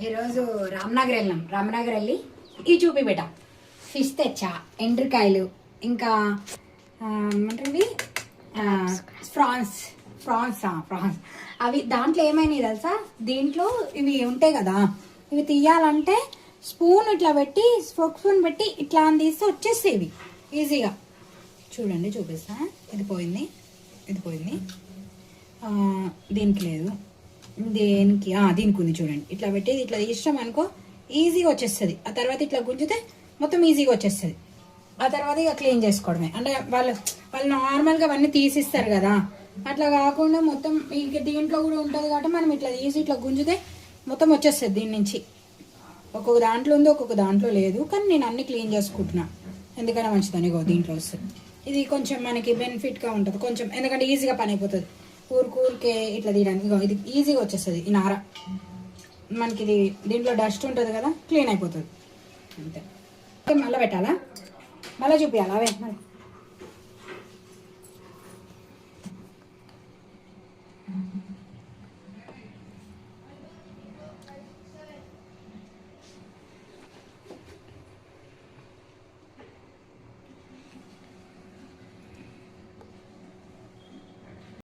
ఈరోజు రామ్నగర్ వెళ్ళాం. రామ్నగర్ వెళ్ళి ఈ చూపిబెట్ట ఫిష్ తెచ్చా, ఎండ్రికాయలు, ఇంకా ఏమంటుంది ఫ్రాన్స్ ఫ్రాన్స్ ఫ్రాన్స్ అవి దాంట్లో ఏమైనాయి తెలుసా, దీంట్లో ఇవి ఉంటాయి కదా, ఇవి తీయాలంటే స్పూన్ ఇట్లా పెట్టి ఫోక్ స్పూన్ పెట్టి ఇట్లా అని తీస్తే వచ్చేస్తాయి ఇవి ఈజీగా. చూడండి చూపిస్తా. ఇది పోయింది, ఇది పోయింది, దీనికి లేదు, దీనికి దీనికి ఉంది. చూడండి ఇట్లా పెట్టి ఇట్లా తీసినాం అనుకో ఈజీగా వచ్చేస్తుంది. ఆ తర్వాత ఇట్లా గుంజితే మొత్తం ఈజీగా వచ్చేస్తుంది. ఆ తర్వాత ఇక క్లీన్ చేసుకోవడమే. అంటే వాళ్ళు నార్మల్గా అవన్నీ తీసిస్తారు కదా, అట్లా కాకుండా మొత్తం ఇక దీంట్లో కూడా ఉంటుంది కాబట్టి మనం ఇట్లా తీసి ఇట్లా గుంజితే మొత్తం వచ్చేస్తుంది. దీని నుంచి ఒక్కొక్క దాంట్లో ఉంది, ఒక్కొక్క దాంట్లో లేదు, కానీ నేను అన్ని క్లీన్ చేసుకుంటున్నా ఎందుకైనా మంచిదని. ఇగో దీంట్లో వస్తుంది. ఇది కొంచెం మనకి బెనిఫిట్గా ఉంటుంది కొంచెం, ఎందుకంటే ఈజీగా పని అయిపోతుంది. ఊరికే ఇట్లా తీయడానికి. ఇగో ఇది ఈజీగా వచ్చేస్తుంది. ఈ నార మనకి ఇది దీంట్లో డస్ట్ ఉంటుంది కదా, క్లీన్ అయిపోతుంది అంతే. మళ్ళీ పెట్టాలా, మళ్ళీ చూపించాలా అవే మళ్ళీ.